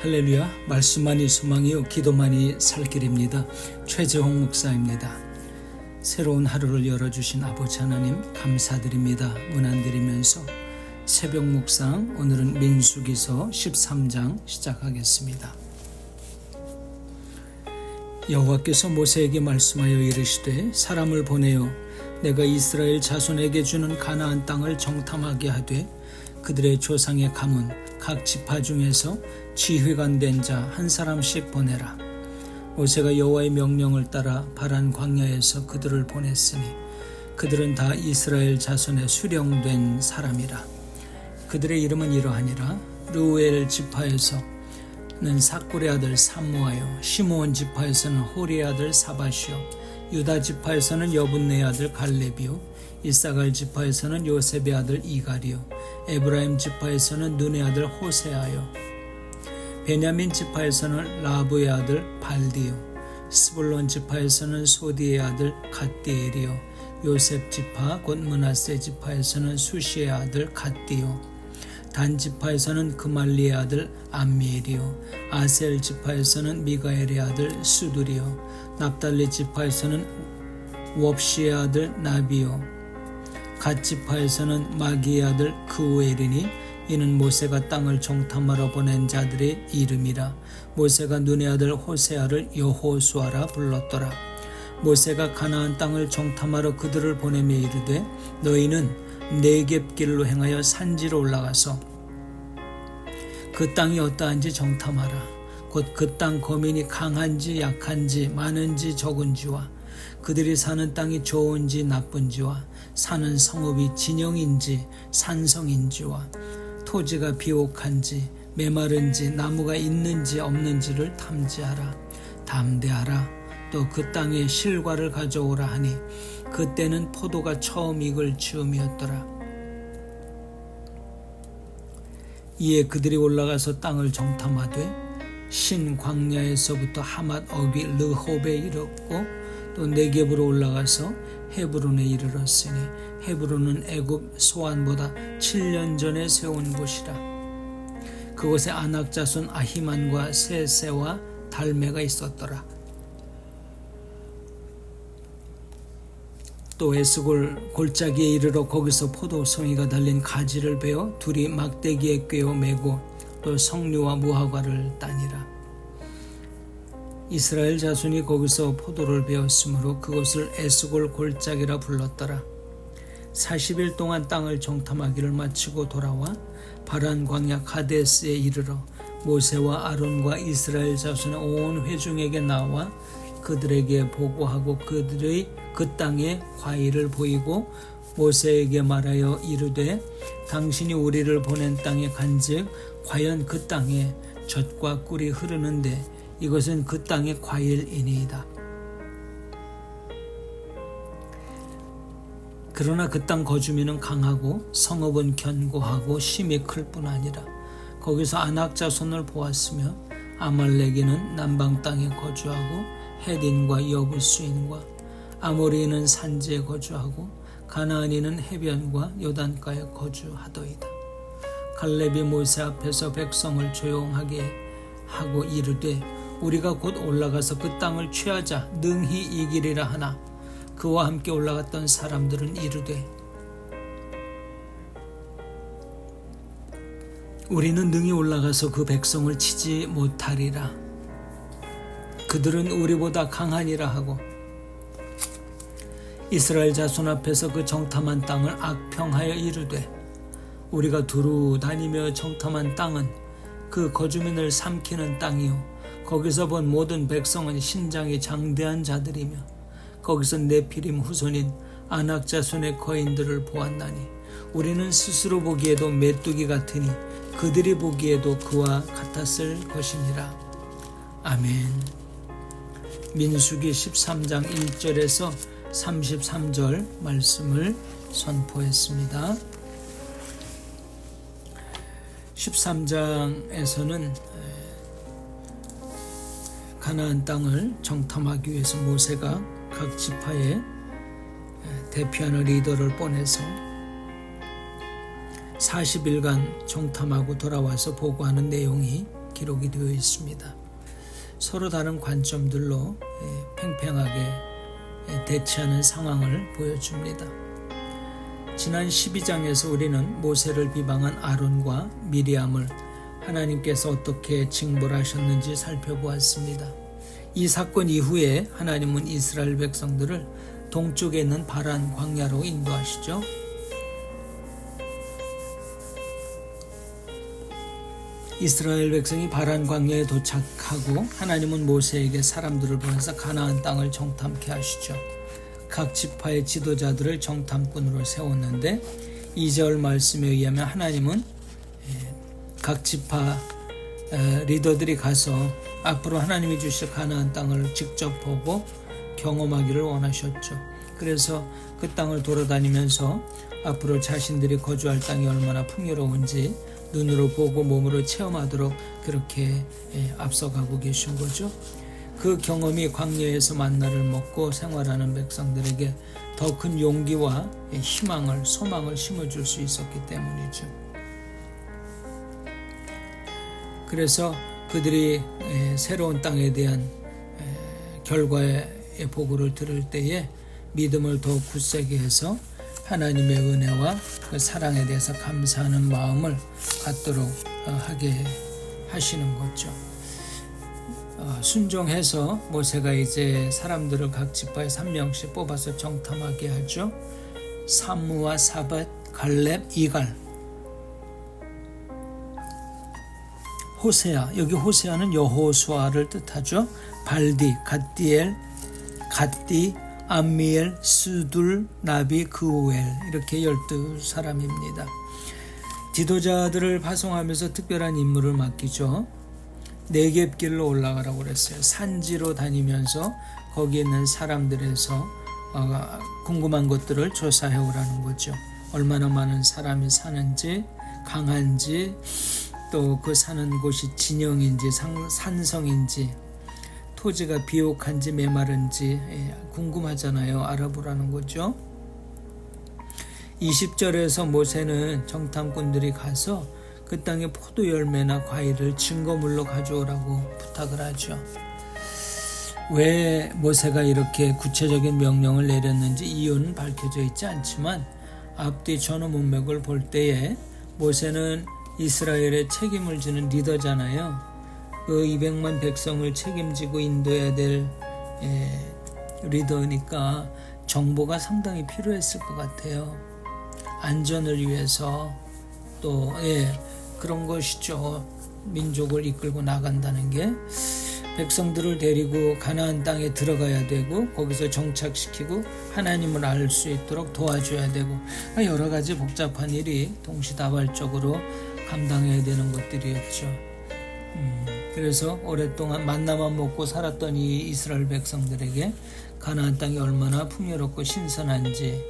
할렐루야. 말씀만이 소망이요 기도만이 살 길입니다. 최재홍 목사입니다. 새로운 하루를 열어주신 아버지 하나님 감사드립니다. 문안드리면서 새벽 묵상, 오늘은 민수기서 13장 시작하겠습니다. 여호와께서 모세에게 말씀하여 이르시되 사람을 보내어 내가 이스라엘 자손에게 주는 가나안 땅을 정탐하게 하되 그들의 조상의 가문 각 지파 중에서 지휘관 된 자 한 사람씩 보내라. 모세가 여호와의 명령을 따라 바란 광야에서 그들을 보냈으니 그들은 다 이스라엘 자손의 수령된 사람이라. 그들의 이름은 이러하니라. 르우엘 지파에서는 삭굴의 아들 삼무하여, 시므온 지파에서는 호리의 아들 사바시오, 유다 지파에서는 여분네의 아들 갈렙이요, 이사갈 지파에서는 요셉의 아들 이갈이요, 에브라임 지파에서는 눈의 아들 호세아요, 베냐민 지파에서는 라브의 아들 발디요, 스불론 지파에서는 소디의 아들 갓디엘이요, 요셉 지파 곧 므낫세 지파에서는 수시의 아들 갓디요, 단 지파에서는 그말리의 아들 암미엘이요, 아셀 지파에서는 미가엘의 아들 수두리요, 납달리 지파에서는 웁시의 아들 나비요, 갓 지파에서는 마기의 아들 그우엘이니 이는 모세가 땅을 정탐하러 보낸 자들의 이름이라. 모세가 눈의 아들 호세아를 여호수아라 불렀더라. 모세가 가나안 땅을 정탐하러 그들을 보내며 이르되 너희는 네겝길로 행하여 산지로 올라가서 그 땅이 어떠한지 정탐하라. 곧 그 땅 거민이 강한지 약한지 많은지 적은지와 그들이 사는 땅이 좋은지 나쁜지와 사는 성읍이 진영인지 산성인지와 토지가 비옥한지 메마른지 나무가 있는지 없는지를 탐지하라. 담대하라. 또 그 땅에 실과를 가져오라 하니 그때는 포도가 처음 익을 즈음이었더라. 이에 그들이 올라가서 땅을 정탐하되 신 광야에서부터 하맛 어귀 르홉에 이르렀고 또 네겝으로 올라가서 헤브론에 이르렀으니 헤브론은 애굽 소안보다 7년 전에 세운 곳이라. 그곳에 아낙 자손 아히만과 세세와 달메가 있었더라. 또 에스골 골짜기에 이르러 거기서 포도송이가 달린 가지를 베어 둘이 막대기에 꿰어 매고 또 석류와 무화과를 따니라. 이스라엘 자손이 거기서 포도를 베었으므로 그곳을 에스골 골짜기라 불렀더라. 40일 동안 땅을 정탐하기를 마치고 돌아와 바란 광야 가데스에 이르러 모세와 아론과 이스라엘 자손의 온 회중에게 나와 그들에게 보고하고 그들의 그 땅에 과일을 보이고 모세에게 말하여 이르되 당신이 우리를 보낸 땅에 간즉 과연 그 땅에 젖과 꿀이 흐르는데 이것은 그 땅의 과일이니이다. 그러나 그 땅 거주민은 강하고 성읍은 견고하고 심이 클 뿐 아니라 거기서 아낙 자손을 보았으며 아말렉인은 남방 땅에 거주하고 헤딘과 여부수인과 아모리인은 산지에 거주하고 가나안인은 해변과 요단가에 거주하더이다. 갈렙이 모세 앞에서 백성을 조용하게 하고 이르되 우리가 곧 올라가서 그 땅을 취하자 능히 이기리라 하나 그와 함께 올라갔던 사람들은 이르되 우리는 능히 올라가서 그 백성을 치지 못하리라. 그들은 우리보다 강하니라 하고 이스라엘 자손 앞에서 그 정탐한 땅을 악평하여 이르되 우리가 두루 다니며 정탐한 땅은 그 거주민을 삼키는 땅이요 거기서 본 모든 백성은 신장이 장대한 자들이며 거기서 네피림 후손인 아낙 자손의 거인들을 보았나니 우리는 스스로 보기에도 메뚜기 같으니 그들이 보기에도 그와 같았을 것이니라. 아멘. 민수기 13장 1절에서 33절 말씀을 선포했습니다. 13장에서는 가나안 땅을 정탐하기 위해서 모세가 각 지파에 대표하는 리더를 보내서 40일간 정탐하고 돌아와서 보고하는 내용이 기록이 되어 있습니다. 서로 다른 관점들로 팽팽하게 대치하는 상황을 보여줍니다. 지난 12장에서 우리는 모세를 비방한 아론과 미리암을 하나님께서 어떻게 징벌하셨는지 살펴보았습니다. 이 사건 이후에 하나님은 이스라엘 백성들을 동쪽에 있는 바란 광야로 인도하시죠. 이스라엘 백성이 바란 광야에 도착하고 하나님은 모세에게 사람들을 보내서 가나안 땅을 정탐케 하시죠. 각 지파의 지도자들을 정탐꾼으로 세웠는데 2절 말씀에 의하면 하나님은 각 지파 리더들이 가서 앞으로 하나님이 주실 가나안 땅을 직접 보고 경험하기를 원하셨죠. 그래서 그 땅을 돌아다니면서 앞으로 자신들이 거주할 땅이 얼마나 풍요로운지 눈으로 보고 몸으로 체험하도록 그렇게 앞서가고 계신 거죠. 그 경험이 광야에서 만나를 먹고 생활하는 백성들에게 더 큰 용기와 희망을, 소망을 심어줄 수 있었기 때문이죠. 그래서 그들이 새로운 땅에 대한 결과의 보고를 들을 때에 믿음을 더욱 굳세게 해서 하나님의 은혜와 그 사랑에 대해서 감사하는 마음을 갖도록 하게 하시는 거죠. 순종해서 모세가 이제 사람들을 각 지파에 3명씩 뽑아서 정탐하게 하죠. 삼무와 사밧, 갈렙, 이갈, 호세아, 여기 호세아는 여호수아를 뜻하죠. 발디, 갓디엘, 갓디, 암미엘, 스둘, 나비, 그우엘, 이렇게 12사람입니다. 지도자들을 파송하면서 특별한 임무를 맡기죠. 네겝길로 올라가라고 그랬어요. 산지로 다니면서 거기에 있는 사람들에서 궁금한 것들을 조사해 오라는 거죠. 얼마나 많은 사람이 사는지, 강한지, 또 그 사는 곳이 진영인지 산성인지, 토지가 비옥한지 메마른지 궁금하잖아요. 알아보라는 거죠. 20절에서 모세는 정탐꾼들이 가서 그 땅의 포도 열매나 과일을 증거물로 가져오라고 부탁을 하죠. 왜 모세가 이렇게 구체적인 명령을 내렸는지 이유는 밝혀져 있지 않지만 앞뒤 전후 문맥을 볼 때에 모세는 이스라엘의 책임을 지는 리더잖아요. 그 200만 백성을 책임지고 인도해야 될 리더니까 정보가 상당히 필요했을 것 같아요. 안전을 위해서 또 그런 것이죠. 민족을 이끌고 나간다는 게 백성들을 데리고 가나안 땅에 들어가야 되고 거기서 정착시키고 하나님을 알 수 있도록 도와줘야 되고 여러 가지 복잡한 일이 동시다발적으로 감당해야 되는 것들이었죠. 그래서 오랫동안 만나만 먹고 살았던 이 이스라엘 백성들에게 가나안 땅이 얼마나 풍요롭고 신선한지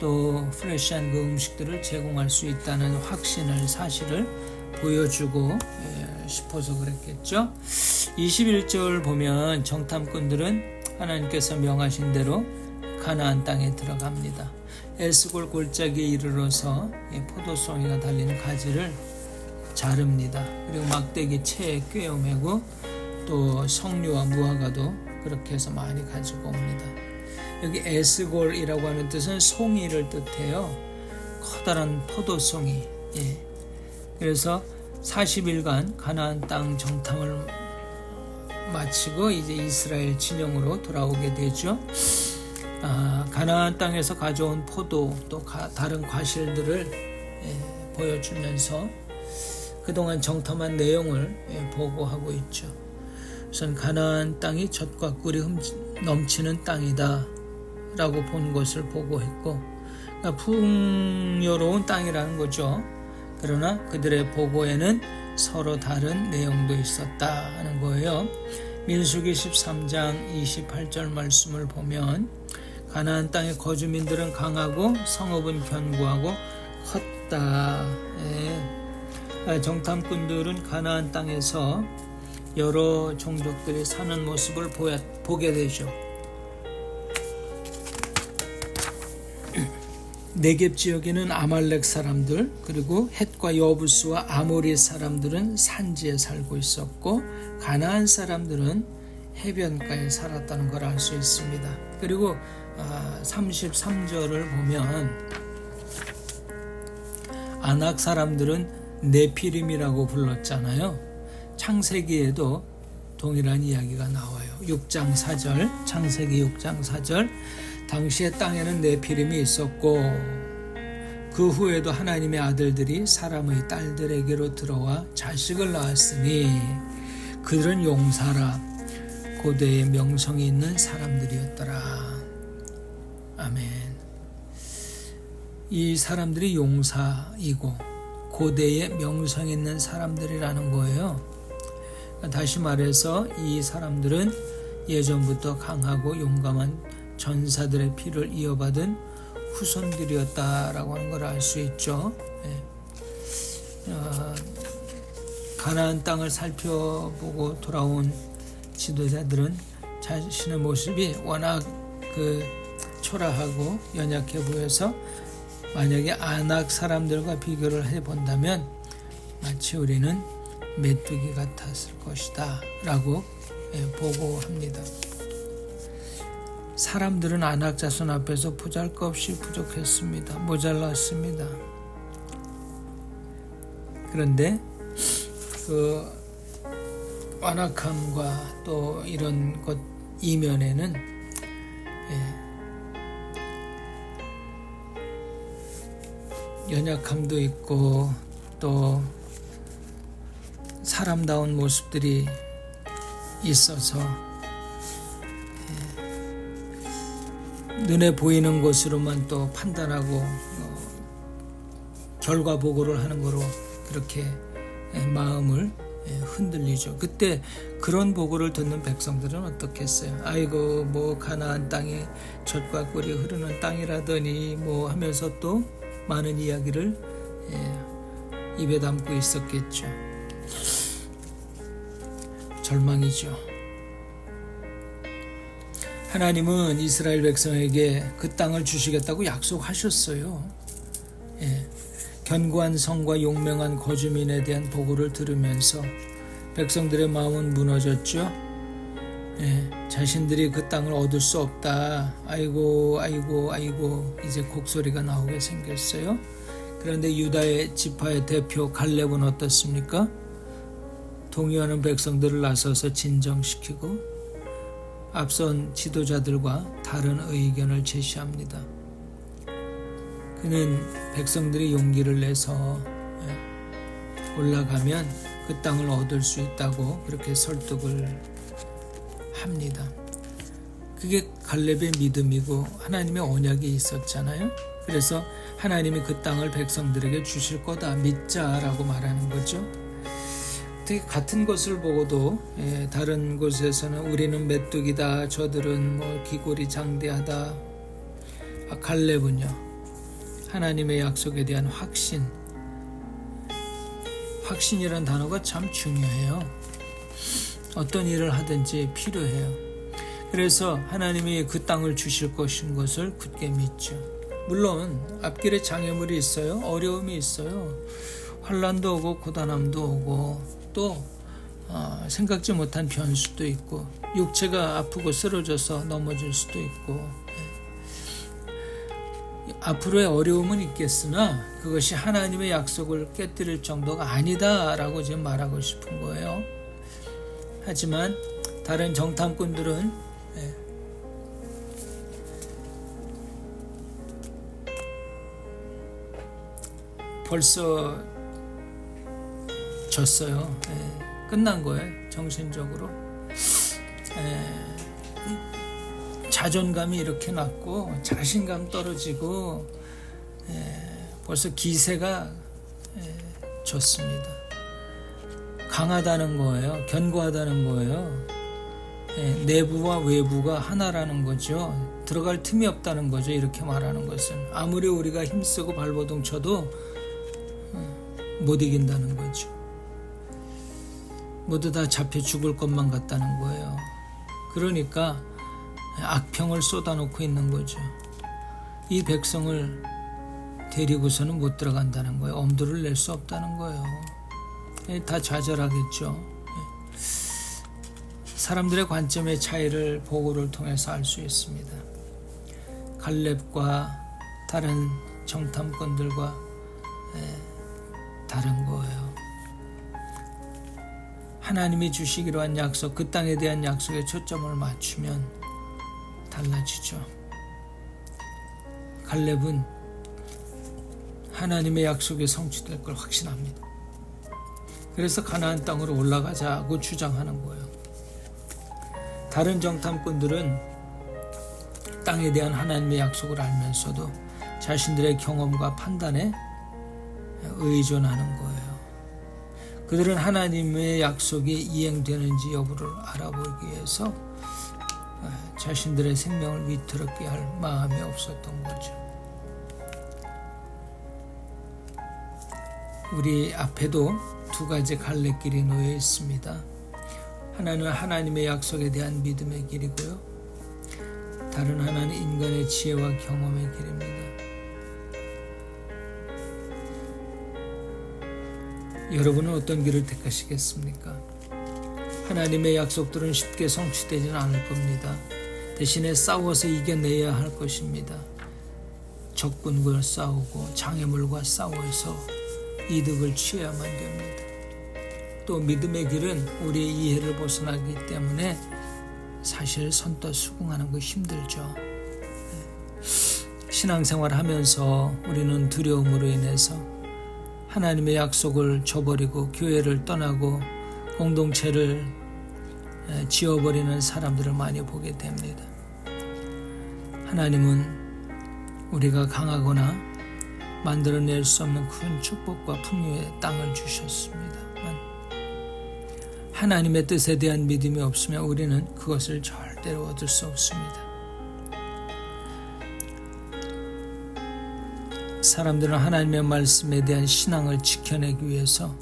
또 프레시한 그 음식들을 제공할 수 있다는 확신을, 사실을 보여주고 싶어서 그랬겠죠. 21절 보면 정탐꾼들은 하나님께서 명하신 대로 가나안 땅에 들어갑니다. 에스골 골짜기에 이르러서 포도송이가 달린 가지를 자릅니다. 그리고 막대기 채에 꿰어매고 또 석류와 무화과도 그렇게 해서 많이 가지고 옵니다. 여기 에스골이라고 하는 뜻은 송이를 뜻해요. 커다란 포도송이. 그래서 40일간 가나안 땅 정탐을 마치고 이제 이스라엘 진영으로 돌아오게 되죠. 가나안 땅에서 가져온 포도 또 다른 과실들을 보여주면서 그동안 정탐한 내용을 보고하고 있죠. 우선 가나안 땅이 젖과 꿀이 넘치는 땅이다 라고 본 것을 보고했고, 그러니까 풍요로운 땅이라는 거죠. 그러나 그들의 보고에는 서로 다른 내용도 있었다 하는 거예요. 민수기 13장 28절 말씀을 보면 가나안 땅의 거주민들은 강하고 성읍은 견고하고 컸다. 정탐꾼들은 가나안 땅에서 여러 종족들이 사는 모습을 보게 되죠. 네겝 지역에는 아말렉 사람들, 그리고 헷과 여부스와 아모리 사람들은 산지에 살고 있었고, 가나안 사람들은 해변가에 살았다는 걸 알 수 있습니다. 그리고 33절을 보면 아낙 사람들은 네피림이라고 불렀잖아요. 창세기에도 동일한 이야기가 나와요. 6장 4절, 창세기 6장 4절. 당시에 땅에는 네피림이 있었고 그 후에도 하나님의 아들들이 사람의 딸들에게로 들어와 자식을 낳았으니 그들은 용사라 고대의 명성이 있는 사람들이었더라. 아멘. 이 사람들이 용사이고 고대의 명성 있는 사람들이라는 거예요. 다시 말해서 이 사람들은 예전부터 강하고 용감한 전사들의 피를 이어받은 후손들이었다라고 하는 걸 알 수 있죠. 가나안 땅을 살펴보고 돌아온 지도자들은 자신의 모습이 워낙 초라하고 연약해 보여서 만약에 아낙 사람들과 비교를 해본다면 마치 우리는 메뚜기 같았을 것이다 라고 보고합니다. 사람들은 아낙 자손 앞에서 보잘것없이 부족했습니다. 모자랐습니다. 그런데 그 완악함과 또 이런 것 이면에는 연약함도 있고 또 사람다운 모습들이 있어서 눈에 보이는 것으로만 또 판단하고 결과 보고를 하는 거로 그렇게 마음을 흔들리죠. 그때 그런 보고를 듣는 백성들은 어떻겠어요? 아이고 뭐 가나안 땅에 젖과 꿀이 흐르는 땅이라더니 뭐 하면서 또 많은 이야기를 입에 담고 있었겠죠. 절망이죠. 하나님은 이스라엘 백성에게 그 땅을 주시겠다고 약속하셨어요. 견고한 성과 용맹한 거주민에 대한 보고를 들으면서 백성들의 마음은 무너졌죠. 자신들이 그 땅을 얻을 수 없다. 아이고 이제 곡소리가 나오게 생겼어요. 그런데 유다의 지파의 대표 갈렙은 어떻습니까? 동요하는 백성들을 나서서 진정시키고 앞선 지도자들과 다른 의견을 제시합니다. 그는 백성들이 용기를 내서 올라가면 그 땅을 얻을 수 있다고 그렇게 설득을 합니다. 그게 갈렙의 믿음이고 하나님의 언약이 있었잖아요. 그래서 하나님이 그 땅을 백성들에게 주실 거다 믿자라고 말하는 거죠. 되게 같은 것을 보고도 다른 곳에서는 우리는 메뚜기다, 저들은 뭐 기골이 장대하다. 갈렙은요 하나님의 약속에 대한 확신이라는 단어가 참 중요해요. 어떤 일을 하든지 필요해요. 그래서 하나님이 그 땅을 주실 것인 것을 굳게 믿죠. 물론 앞길에 장애물이 있어요. 어려움이 있어요. 환난도 오고 고단함도 오고 또 생각지 못한 변수도 있고 육체가 아프고 쓰러져서 넘어질 수도 있고 앞으로의 어려움은 있겠으나 그것이 하나님의 약속을 깨뜨릴 정도가 아니다라고 지금 말하고 싶은 거예요. 하지만 다른 정탐꾼들은 벌써 졌어요. 끝난 거예요. 정신적으로. 자존감이 이렇게 낮고 자신감 떨어지고 벌써 기세가 졌습니다. 강하다는 거예요. 견고하다는 거예요. 내부와 외부가 하나라는 거죠. 들어갈 틈이 없다는 거죠. 이렇게 말하는 것은 아무리 우리가 힘쓰고 발버둥 쳐도 못 이긴다는 거죠. 모두 다 잡혀 죽을 것만 같다는 거예요. 그러니까 악평을 쏟아놓고 있는 거죠. 이 백성을 데리고서는 못 들어간다는 거예요. 엄두를 낼 수 없다는 거예요. 다 좌절하겠죠. 사람들의 관점의 차이를 보고를 통해서 알 수 있습니다. 갈렙과 다른 정탐꾼들과 다른 거예요. 하나님이 주시기로 한 약속, 그 땅에 대한 약속에 초점을 맞추면 달라지죠. 갈렙은 하나님의 약속이 성취될 걸 확신합니다. 그래서 가나안 땅으로 올라가자고 주장하는 거예요. 다른 정탐꾼들은 땅에 대한 하나님의 약속을 알면서도 자신들의 경험과 판단에 의존하는 거예요. 그들은 하나님의 약속이 이행되는지 여부를 알아보기 위해서 자신들의 생명을 위태롭게 할 마음이 없었던 거죠. 우리 앞에도 두 가지 갈래길이 놓여 있습니다. 하나는 하나님의 약속에 대한 믿음의 길이고요. 다른 하나는 인간의 지혜와 경험의 길입니다. 여러분은 어떤 길을 택하시겠습니까? 하나님의 약속들은 쉽게 성취되지는 않을 겁니다. 대신에 싸워서 이겨내야 할 것입니다. 적군과 싸우고 장애물과 싸워서 이득을 취해야만 됩니다. 또 믿음의 길은 우리의 이해를 벗어나기 때문에 사실 선뜻 수긍하는 거 힘들죠. 신앙생활 하면서 우리는 두려움으로 인해서 하나님의 약속을 저버리고 교회를 떠나고 공동체를 지워버리는 사람들을 많이 보게 됩니다. 하나님은 우리가 강하거나 만들어낼 수 없는 큰 축복과 풍요의 땅을 주셨습니다만 하나님의 뜻에 대한 믿음이 없으면 우리는 그것을 절대로 얻을 수 없습니다. 사람들은 하나님의 말씀에 대한 신앙을 지켜내기 위해서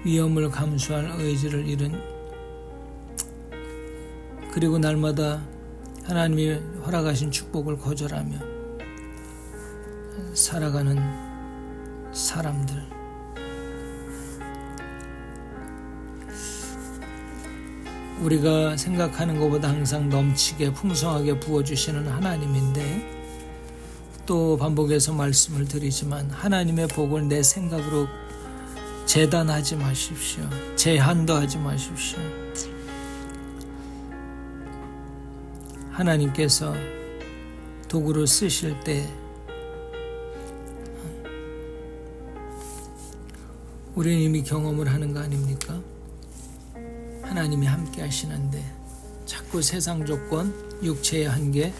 위험을 감수할 의지를 잃은, 그리고 날마다 하나님이 허락하신 축복을 거절하며 살아가는 사람들, 우리가 생각하는 것보다 항상 넘치게 풍성하게 부어주시는 하나님인데, 또 반복해서 말씀을 드리지만 하나님의 복을 내 생각으로 재단하지 마십시오. 제한도 하지 마십시오. 하나님께서 도구로 쓰실 때 우리는 이미 경험을 하는 거 아닙니까? 하나님이 함께 하시는데 자꾸 세상 조건, 육체의 한계,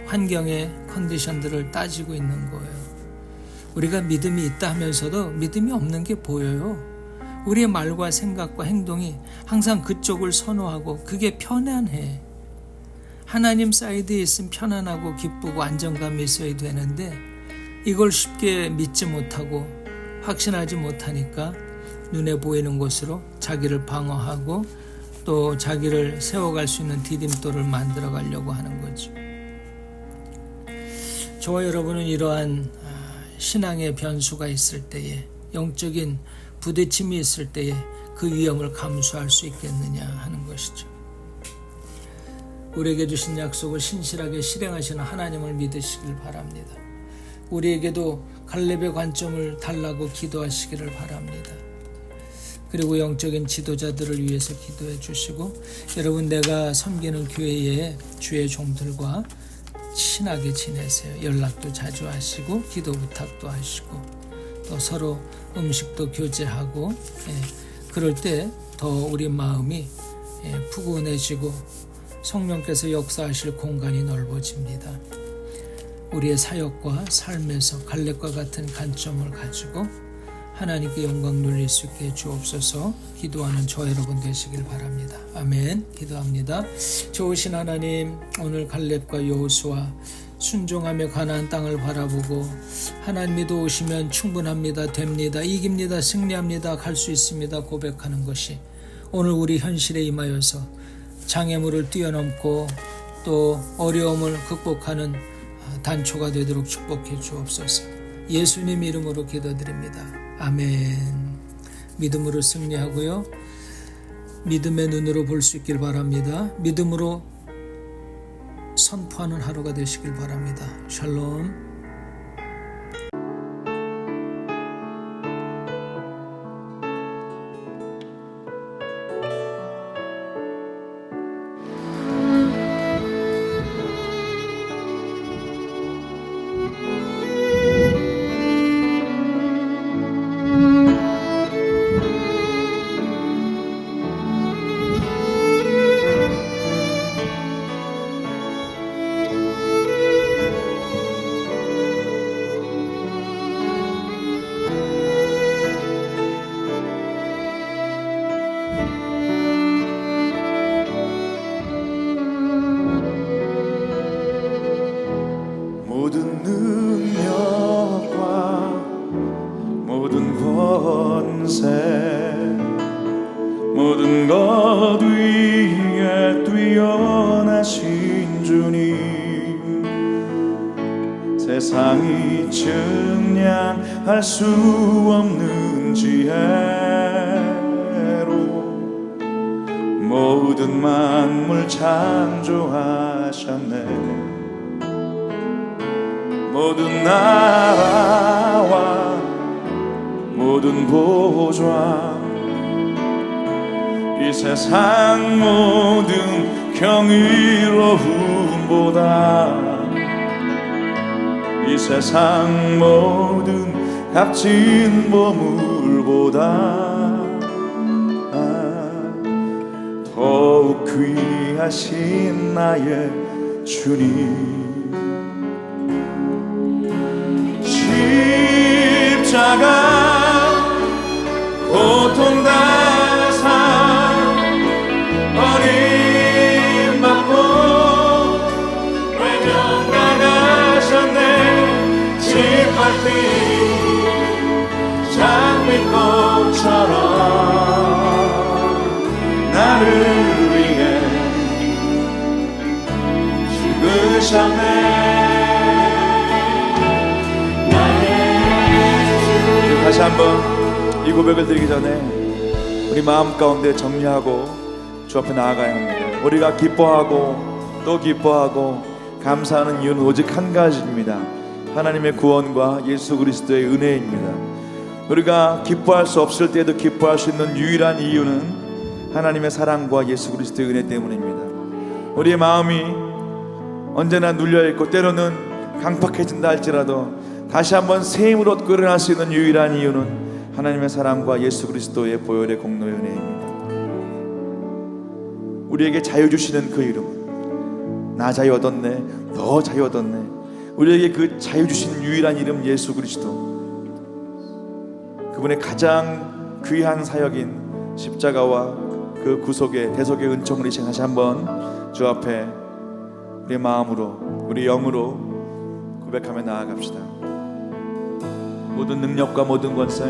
환경의 컨디션들을 따지고 있는 거예요. 우리가 믿음이 있다 하면서도 믿음이 없는 게 보여요. 우리의 말과 생각과 행동이 항상 그쪽을 선호하고 그게 편안해. 하나님 사이드에 있으면 편안하고 기쁘고 안정감이 있어야 되는데 이걸 쉽게 믿지 못하고 확신하지 못하니까 눈에 보이는 것으로 자기를 방어하고 또 자기를 세워갈 수 있는 디딤돌을 만들어 가려고 하는 거죠. 저와 여러분은 이러한 신앙의 변수가 있을 때에, 영적인 부딪힘이 있을 때에 그 위험을 감수할 수 있겠느냐 하는 것이죠. 우리에게 주신 약속을 신실하게 실행하시는 하나님을 믿으시길 바랍니다. 우리에게도 갈렙의 관점을 달라고 기도하시기를 바랍니다. 그리고 영적인 지도자들을 위해서 기도해 주시고, 여러분 내가 섬기는 교회의 주의 종들과 친하게 지내세요. 연락도 자주 하시고 기도 부탁도 하시고 또 서로 음식도 교제하고, 그럴 때 더 우리 마음이 푸근해지고 성령께서 역사하실 공간이 넓어집니다. 우리의 사역과 삶에서 갈렙과 같은 관점을 가지고 하나님께 영광 돌릴 수 있게 주옵소서. 기도하는 저 여러분 되시길 바랍니다. 아멘. 기도합니다. 좋으신 하나님, 오늘 갈렙과 여호수아 순종하며 가나안 땅을 바라보고 하나님이 도우시면 충분합니다, 됩니다, 이깁니다, 승리합니다, 갈 수 있습니다 고백하는 것이 오늘 우리 현실에 임하여서 장애물을 뛰어넘고 또 어려움을 극복하는 단초가 되도록 축복해 주옵소서. 예수님 이름으로 기도드립니다. 아멘. 믿음으로 승리하고요, 믿음의 눈으로 볼 수 있길 바랍니다. 믿음으로 선포하는 하루가 되시길 바랍니다. 샬롬. 모든 능력과 모든 권세 모든 것 위에 뛰어나신 주님, 세상이 측량할 수 없는 지혜로 모든 만물 창조하셨네. 모든 나라와 모든 보좌, 이 세상 모든 경이로움보다, 이 세상 모든 값진 보물보다 더욱 귀하신 나의 주님, 십자가 고통당하사 버림받고 외면당하셨네. 짓밟힌 장미꽃처럼 나를 위해 죽으셨네. 다시 한번 이 고백을 드리기 전에 우리 마음 가운데 정리하고 주 앞에 나아가야 합니다. 우리가 기뻐하고 또 기뻐하고 감사하는 이유는 오직 한 가지입니다. 하나님의 구원과 예수 그리스도의 은혜입니다. 우리가 기뻐할 수 없을 때에도 기뻐할 수 있는 유일한 이유는 하나님의 사랑과 예수 그리스도의 은혜 때문입니다. 우리의 마음이 언제나 눌려있고 때로는 강팍해진다 할지라도 다시 한번 새 힘을 얻고 일어날 수 있는 유일한 이유는 하나님의 사랑과 예수 그리스도의 보혈의 공로의 은혜입니다. 우리에게 자유 주시는 그 이름, 나 자유 얻었네, 너 자유 얻었네. 우리에게 그 자유 주신 유일한 이름 예수 그리스도, 그분의 가장 귀한 사역인 십자가와 그 구속의 대속의 은총을 이제 다시 한번 주 앞에 우리 마음으로 우리 영으로 고백하며 나아갑시다. 모든 능력과 모든 권세,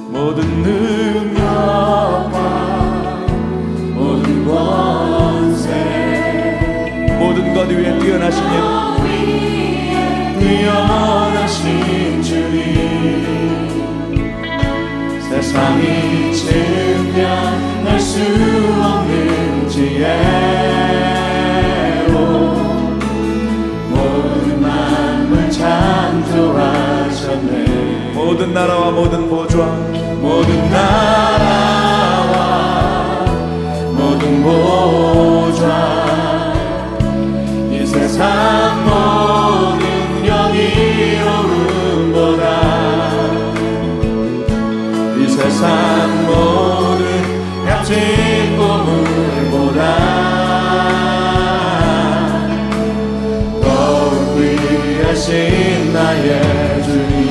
모든 능력과 모든 권세, 모든 것 위에 뛰어나신 뛰어나신 주님, 세상이 측량할 수 없는 지혜로 모든 만물 창조하셨네. 모든 나라와 모든 보좌, 모든 나라와 모든 보좌, 이 세상 모든 영이로움보다, 이 세상 모든 값진 보물보다 더욱 귀하신 나의 주님,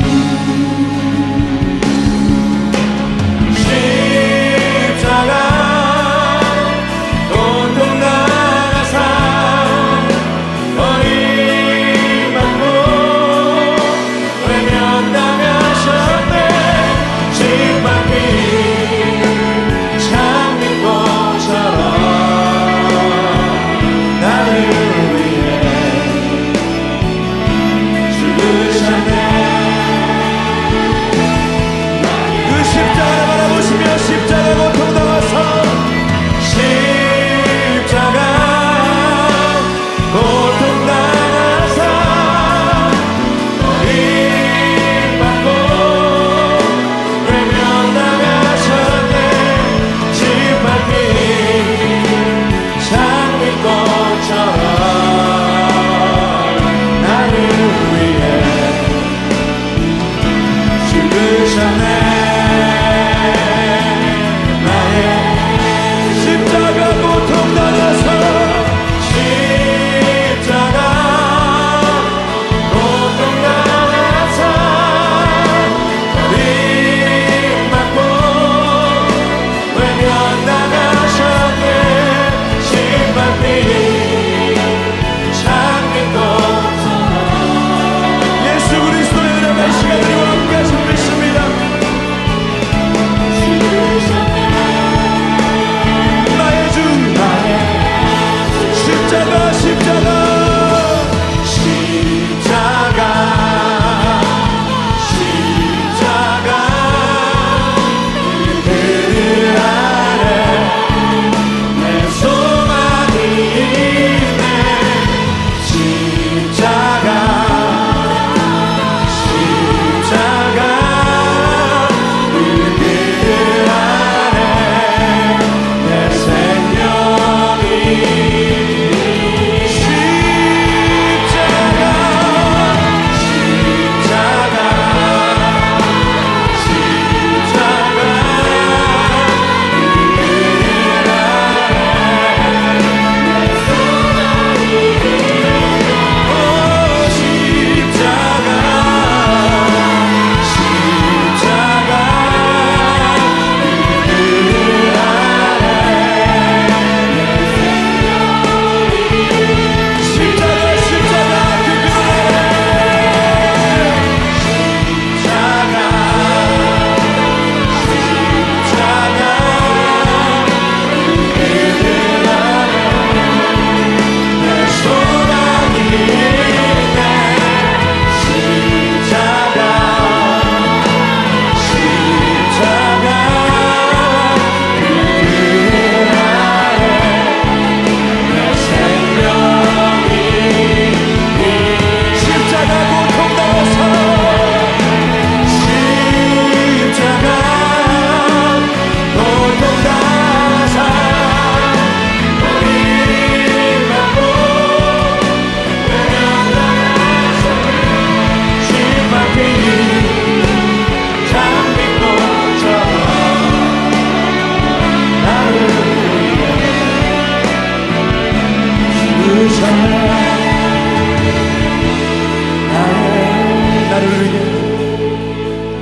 장미꽃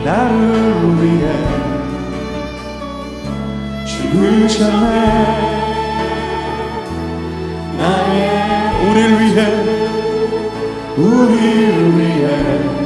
나를 위해 죽으셨네. 나의 우리를 위해